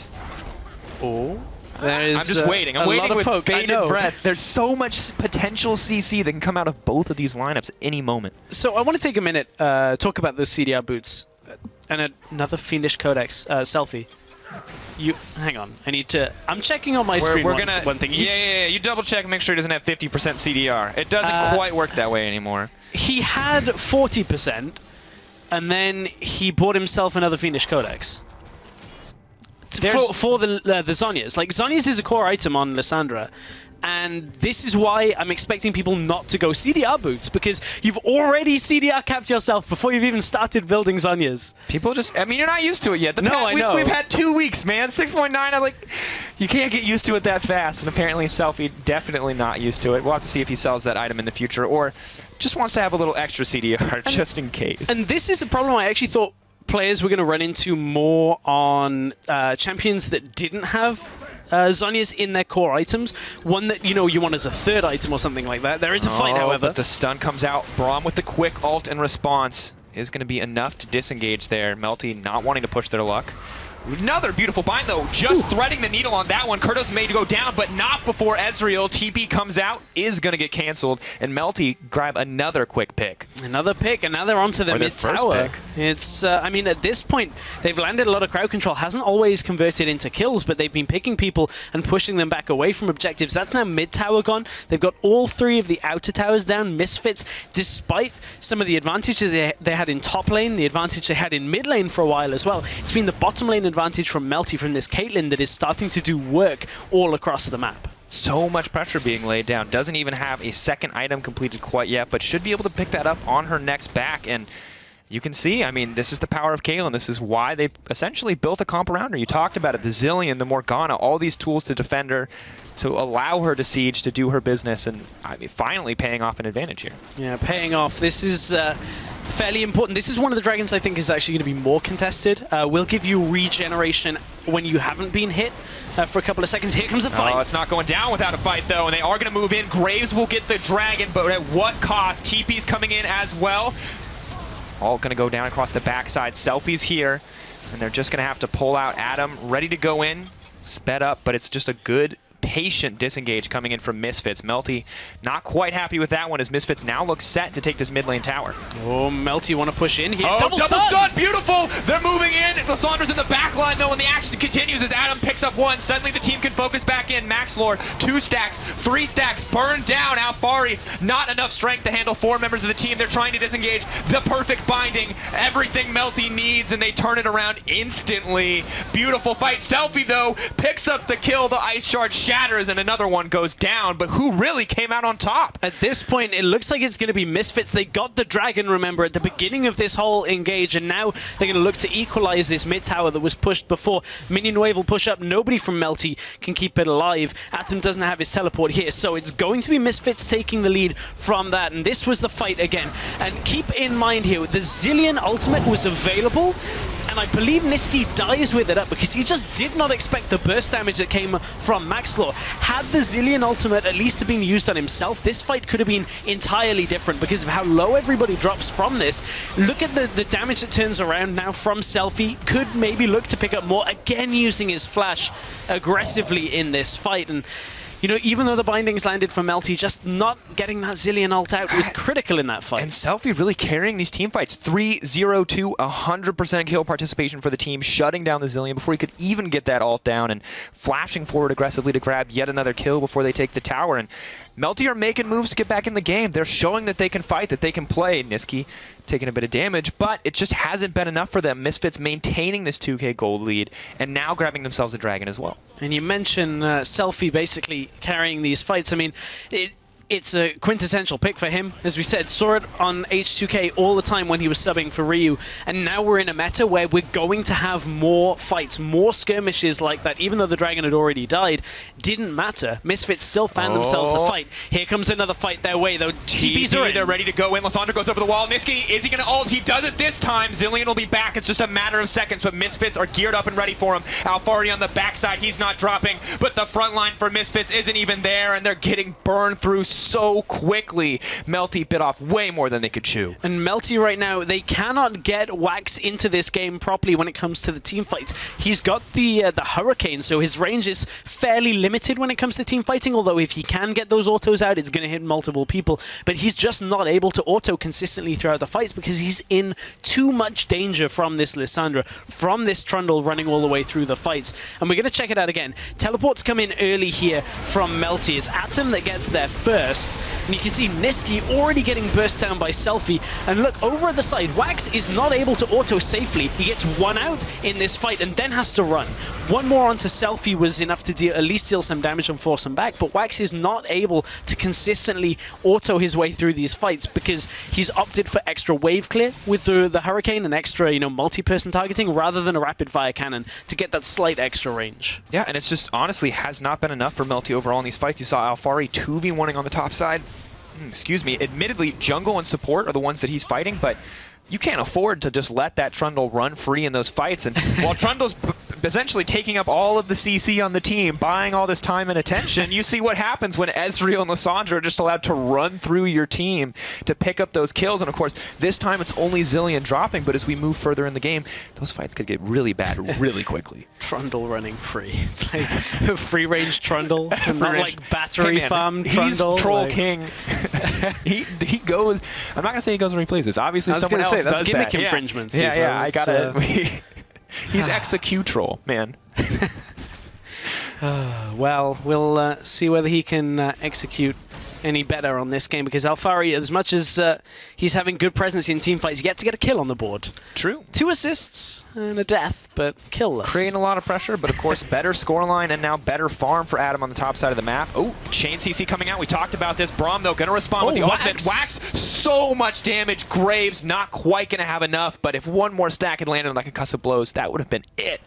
Oh. There is I'm just waiting. I'm waiting with poke. bated breath. There's so much potential CC that can come out of both of these lineups at any moment. So I want to take a minute, talk about those CDR boots. And another Fiendish Codex selfie. Hang on. I need to... I'm checking on my screen one thing. Yeah. You double check and make sure he doesn't have 50% CDR. It doesn't quite work that way anymore. He had 40%, and then he bought himself another Fiendish Codex. For the Zhonya's. Like, Zhonya's is a core item on Lissandra. And this is why I'm expecting people not to go CDR boots, because you've already CDR capped yourself before you've even started building Zhonya's. People just, I mean, you're not used to it yet. I know. We've had 2 weeks, man. 6.9, you can't get used to it that fast. And apparently Selfie definitely not used to it. We'll have to see if he sells that item in the future or just wants to have a little extra CDR just in case. And this is a problem I actually thought players were going to run into more on champions that didn't have Zhonya's in their core items. One that, you want as a third item or something like that. There is a fight, however. But the stun comes out. Braum with the quick ult and response is going to be enough to disengage there. Melty not wanting to push their luck. Another beautiful bind, though. Just threading the needle on that one. Kurto's made to go down, but not before Ezreal. TP comes out, is going to get canceled, and Melty grab another quick pick. Another pick, and now they're onto the mid-tower. It's, I mean, at this point, they've landed a lot of crowd control. Hasn't always converted into kills, but they've been picking people and pushing them back away from objectives. That's now mid-tower gone. They've got all three of the outer towers down. Misfits, despite some of the advantages they had in top lane, the advantage they had in mid lane for a while as well. It's been the bottom lane advantage from Melty from this Caitlyn that is starting to do work all across the map. So much pressure being laid down. Doesn't even have a second item completed quite yet, but should be able to pick that up on her next back. And you can see, I mean, this is the power of Caitlyn. This is why they essentially built a comp around her. You talked about it, the Zillion, the Morgana, all these tools to defend her, to allow her to siege, to do her business, and I mean, finally paying off an advantage here. Yeah, paying off. This is fairly important. This is one of the dragons I think is actually going to be more contested. Will give you regeneration when you haven't been hit for a couple of seconds. Here comes the fight. Oh, it's not going down without a fight, though, and they are going to move in. Graves will get the dragon, but at what cost? TP's coming in as well. All going to go down across the backside. Selfie's here, and they're just going to have to pull out Adam, ready to go in. Sped up, but it's just a good, patient disengage coming in from Misfits. Melty not quite happy with that one as Misfits now looks set to take this mid lane tower. Oh, Melty want to push in here. Oh, double stun! Beautiful! They're moving in. Lissandra's in the back line, though, and the action continues as Adam picks up one. Suddenly the team can focus back in. Max Lore, 2 stacks, 3 stacks, burned down. Alfari, not enough strength to handle 4 members of the team. They're trying to disengage. The perfect binding. Everything Melty needs, and they turn it around instantly. Beautiful fight. Selfie, though, picks up the kill. The ice shard shatters, and another one goes down, but who really came out on top? At this point, it looks like it's going to be Misfits. They got the dragon, remember, at the beginning of this whole engage, and now they're going to look to equalize this mid tower that was pushed before. Minion wave will push up. Nobody from Melty can keep it alive. Atom doesn't have his teleport here, so it's going to be Misfits taking the lead from that, and this was the fight again. And keep in mind here, the Zillion ultimate was available, and I believe Niski dies with it up because he just did not expect the burst damage that came from Maxlor. Had the Zillion ultimate at least been used on himself, this fight could have been entirely different because of how low everybody drops from this. Look at the damage that turns around now from Selfie. Could maybe look to pick up more, again using his flash aggressively in this fight. And even though the bindings landed for Melty, just not getting that Zillion ult out was critical in that fight. And Selfie really carrying these team fights. 3-0-2, 100% kill participation for the team, shutting down the Zillion before he could even get that ult down and flashing forward aggressively to grab yet another kill before they take the tower. And Melty are making moves to get back in the game. They're showing that they can fight, that they can play. Niski taking a bit of damage, but it just hasn't been enough for them. Misfits maintaining this 2K gold lead and now grabbing themselves a dragon as well. And you mentioned Selfie basically carrying these fights. I mean, it's a quintessential pick for him. As we said, saw it on H2K all the time when he was subbing for Ryu. And now we're in a meta where we're going to have more fights, more skirmishes like that. Even though the dragon had already died, didn't matter. Misfits still found themselves the fight. Here comes another fight their way, though. TP's are in. They're ready to go in. Lysandra goes over the wall. Niski, is he going to ult? He does it this time. Zillion will be back. It's just a matter of seconds, but Misfits are geared up and ready for him. Alfari on the backside. He's not dropping, but the front line for Misfits isn't even there, and they're getting burned through so quickly. Melty bit off way more than they could chew. And Melty right now, they cannot get Wax into this game properly when it comes to the team fights. He's got the Hurricane, so his range is fairly limited when it comes to team fighting, although if he can get those autos out, it's going to hit multiple people. But he's just not able to auto consistently throughout the fights because he's in too much danger from this Lissandra, from this Trundle running all the way through the fights. And we're going to check it out again. Teleports come in early here from Melty. It's Atom that gets there first. And you can see Niski already getting burst down by Selfie. And look, over at the side, Wax is not able to auto safely. He gets one out in this fight and then has to run. One more onto Selfie was enough to at least deal some damage and force him back, but Wax is not able to consistently auto his way through these fights because he's opted for extra wave clear with the Hurricane and extra, multi-person targeting rather than a rapid-fire cannon to get that slight extra range. Yeah, and it's just honestly has not been enough for Melty overall in these fights. You saw Alfari 2v1ing on the top side. Excuse me. Admittedly, jungle and support are the ones that he's fighting, but you can't afford to just let that Trundle run free in those fights. And while Trundle's essentially taking up all of the CC on the team, buying all this time and attention, you see what happens when Ezreal and Lissandra are just allowed to run through your team to pick up those kills. And of course, this time it's only Zilean dropping, but as we move further in the game, those fights could get really bad really quickly. Trundle running free. It's like a free-range Trundle, and not like battery farm Trundle. He's Troll King. he goes, I'm not going to say he goes where he pleases. Obviously, someone else does that's gimmick that. infringements. Yeah, I got it. He's Executrol, man. Well, we'll see whether he can execute any better on this game, because Alfari, as much as he's having good presence in team fights, yet to get a kill on the board. True. 2 assists and a death, but killless. Creating a lot of pressure, but of course better scoreline and now better farm for Adam on the top side of the map. Oh, Chain CC coming out. We talked about this. Braum, though, going to respond with the ultimate. Wax, so much damage. Graves not quite going to have enough, but if one more stack had landed on like concussive blows, that would have been it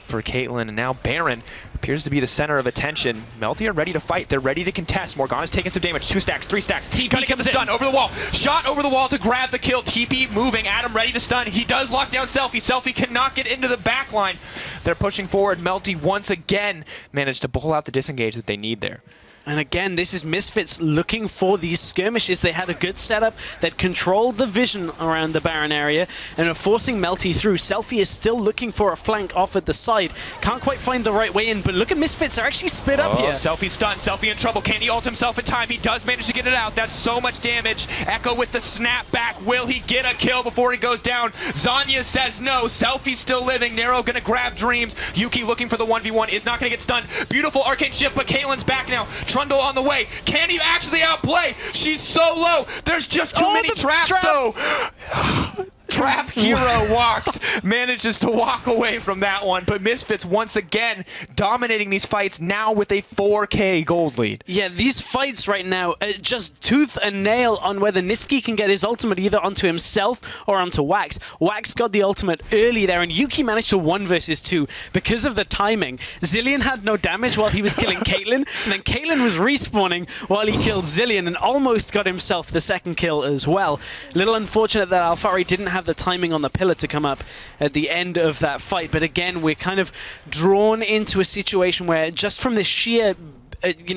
for Caitlyn. And now Baron appears to be the center of attention. Melty are ready to fight. They're ready to contest. Morgana's taking some damage. 2 stacks, 3 stacks. TP gonna get the stun over the wall. Shot over the wall to grab the kill. TP moving. Adam ready to stun. He does lock down Selfie. Selfie cannot get into the back line. They're pushing forward. Melty once again managed to pull out the disengage that they need there. And again, this is Misfits looking for these skirmishes. They had a good setup that controlled the vision around the Baron area and are forcing Melty through. Selfie is still looking for a flank off at the side. Can't quite find the right way in, but look at Misfits. They're actually split up here. Selfie stunned. Selfie in trouble. Can he ult himself in time? He does manage to get it out. That's so much damage. Echo with the snap back. Will he get a kill before he goes down? Zanya says no. Selfie's still living. Nero gonna grab Dreams. Yuki looking for the 1v1. Is not gonna get stunned. Beautiful arcane shift, but Caitlyn's back now. Trundle on the way. Can he actually outplay? She's so low. There's just too many traps, though. Trap Hero walks, manages to walk away from that one, but Misfits once again dominating these fights now with a 4K gold lead. Yeah, these fights right now, just tooth and nail on whether Niski can get his ultimate either onto himself or onto Wax. Wax got the ultimate early there, and Yuki managed to 1 versus 2 because of the timing. Zilean had no damage while he was killing Caitlyn, and then Caitlyn was respawning while he killed Zilean and almost got himself the 2nd kill as well. A little unfortunate that Alfari didn't have the timing on the pillar to come up at the end of that fight, but again, we're kind of drawn into a situation where just from the sheer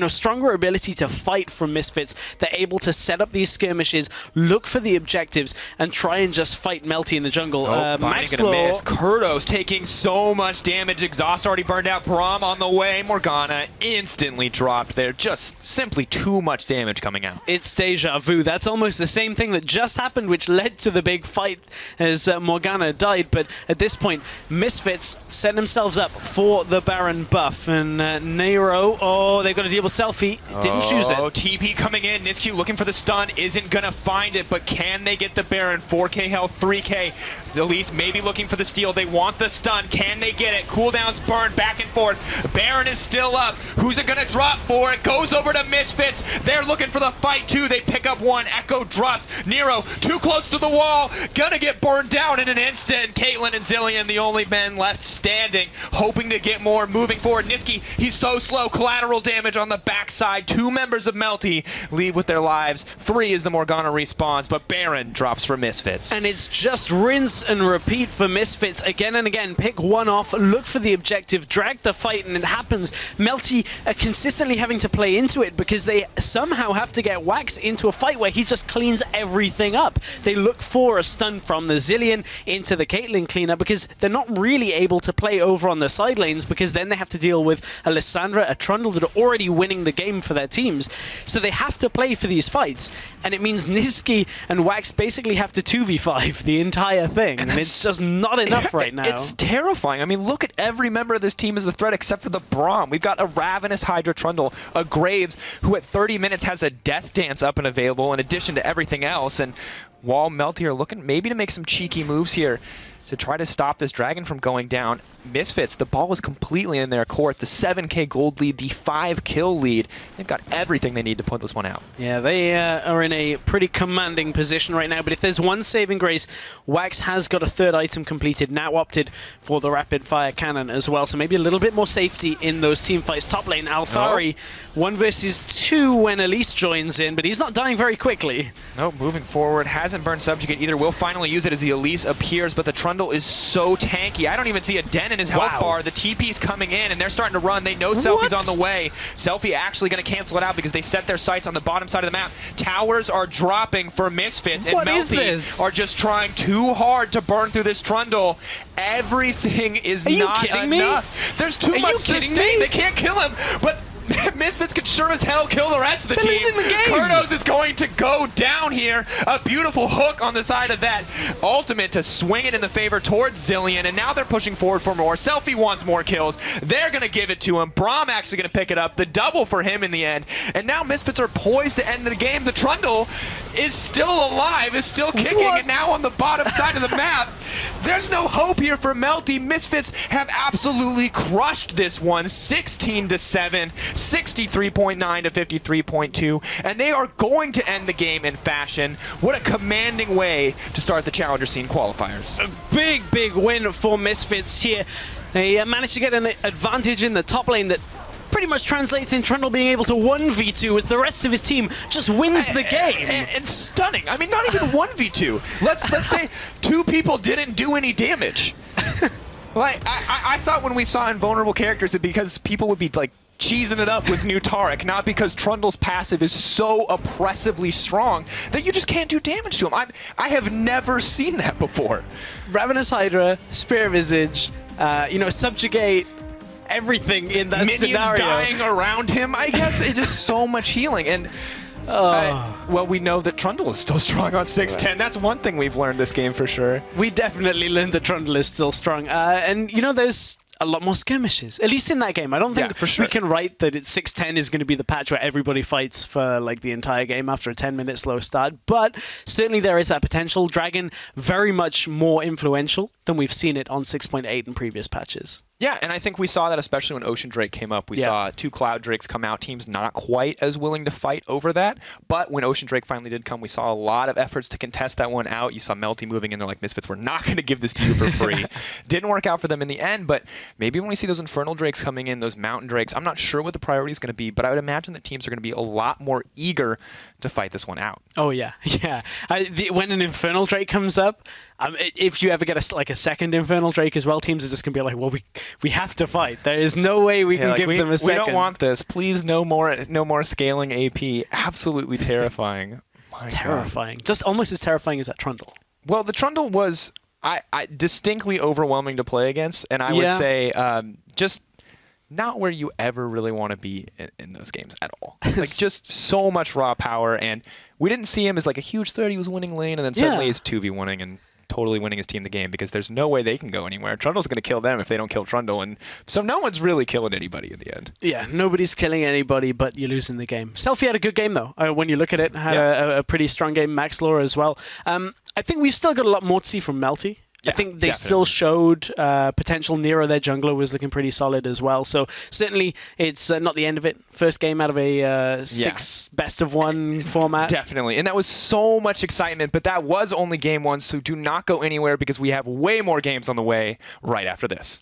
stronger ability to fight from Misfits, they're able to set up these skirmishes, look for the objectives, and try and just fight Melty in the jungle. Max gonna miss. Kurdos taking so much damage. Exhaust already burned out. Braum on the way. Morgana instantly dropped there. Just simply too much damage coming out. It's deja vu. That's almost the same thing that just happened, which led to the big fight as Morgana died. But at this point, Misfits set themselves up for the Baron buff. And Nero, they got to deal with Selfie. Didn't choose it. TP coming in. Niski looking for the stun. Isn't going to find it, but can they get the Baron? 4K health, 3K. Elise maybe looking for the steal. They want the stun. Can they get it? Cooldowns burn back and forth. Baron is still up. Who's it going to drop for? It goes over to Misfits. They're looking for the fight too. They pick up 1. Echo drops. Nero too close to the wall. Gonna get burned down in an instant. Caitlyn and Zilean, the only men left standing, hoping to get more moving forward. Niski, he's so slow. Collateral damage damage on the backside. 2 members of Melty leave with their lives. 3 is the Morgana respawns, but Baron drops for Misfits. And it's just rinse and repeat for Misfits again and again. Pick one off, look for the objective, drag the fight, and it happens. Melty are consistently having to play into it because they somehow have to get Wax into a fight where he just cleans everything up. They look for a stun from the Zillion into the Caitlyn cleaner because they're not really able to play over on the side lanes because then they have to deal with a Lissandra, a Trundle that are already winning the game for their teams. So they have to play for these fights, and it means Niski and Wax basically have to 2v5 the entire thing, and it's just not enough right now. It's terrifying. I mean, look at every member of this team as a threat except for the Braum. We've got a Ravenous Hydra Trundle, a Graves, who at 30 minutes has a Death Dance up and available in addition to everything else, and while Melty are looking maybe to make some cheeky moves here to try to stop this Dragon from going down. Misfits, the ball was completely in their court. The 7k gold lead, the 5-kill lead. They've got everything they need to put this one out. Yeah, they are in a pretty commanding position right now, but if there's one saving grace, Wax has got a 3rd item completed, now opted for the rapid fire cannon as well, so maybe a little bit more safety in those team fights. Top lane, Althari, 1 versus 2 when Elise joins in, but he's not dying very quickly. Nope, moving forward, hasn't burned Subjugate either. Will finally use it as the Elise appears, but the Trundle is so tanky. I don't even see a dent in his health bar. The TP's coming in, and they're starting to run. They know Selfie's on the way. Selfie actually going to cancel it out because they set their sights on the bottom side of the map. Towers are dropping for Misfits, and Melty are just trying too hard to burn through this Trundle. Everything is not enough. There's too much sustain. They can't kill him, but Misfits could sure as hell kill the rest of the team. Losing the game. Kurnos is going to go down here. A beautiful hook on the side of that ultimate to swing it in the favor towards Zillion, and now they're pushing forward for more. Selfie wants more kills. They're going to give it to him. Braum actually going to pick it up. The double for him in the end. And now Misfits are poised to end the game. The Trundle is still alive, is still kicking, and now on the bottom side of the map. There's no hope here for Melty. Misfits have absolutely crushed this one, 16-7. 63.9 to 53.2, and they are going to end the game in fashion. What a commanding way to start the Challenger Scene qualifiers. A big win for Misfits here. They managed to get an advantage in the top lane that pretty much translates in Trundle being able to 1v2 as the rest of his team just wins the game. And stunning. I mean, not even 1v2. Let's say 2 people didn't do any damage. Like, I thought when we saw invulnerable characters, it because people would be like cheesing it up with new Taric, not because Trundle's passive is so oppressively strong that you just can't do damage to him. I have never seen that before. Ravenous Hydra, Spear Visage, Subjugate, everything in that scenario. Minions dying around him, I guess. It's just so much healing. And well, we know that Trundle is still strong on 610. That's one thing we've learned this game for sure. We definitely learned that Trundle is still strong. And, there's a lot more skirmishes, at least in that game. I don't think we can write that it's 610 is going to be the patch where everybody fights for like the entire game after a 10-minute slow start, but certainly there is that potential. Dragon very much more influential than we've seen it on 6.8 in previous patches. Yeah, and I think we saw that especially when Ocean Drake came up. We saw 2 Cloud Drakes come out, teams not quite as willing to fight over that. But when Ocean Drake finally did come, we saw a lot of efforts to contest that one out. You saw Melty moving in there like, Misfits, we're not going to give this to you for free. Didn't work out for them in the end, but maybe when we see those Infernal Drakes coming in, those Mountain Drakes, I'm not sure what the priority is going to be, but I would imagine that teams are going to be a lot more eager to fight this one out. Oh, yeah. Yeah. When an Infernal Drake comes up, if you ever get a second Infernal Drake as well, teams are just going to be like, well, we have to fight. There is no way we can give them a second. We don't want this. Please, no more scaling AP. Absolutely terrifying. Terrifying. Just almost as terrifying as that Trundle. Well, the Trundle was I distinctly overwhelming to play against, and I would say just not where you ever really want to be in those games at all. Like, just so much raw power, and we didn't see him as like a huge threat. He was winning lane, and then suddenly he's 2v1ing and totally winning his team the game because there's no way they can go anywhere. Trundle's going to kill them if they don't kill Trundle, and so no one's really killing anybody in the end. Yeah, nobody's killing anybody, but you're losing the game. Selfie had a good game, though. When you look at it, had a pretty strong game. Max Law as well. I think we've still got a lot more to see from Melty. I think they still showed potential. Nero, their jungler, was looking pretty solid as well. So certainly it's not the end of it. First game out of a 6 best-of-1 format. Definitely. And that was so much excitement, but that was only game 1, so do not go anywhere because we have way more games on the way right after this.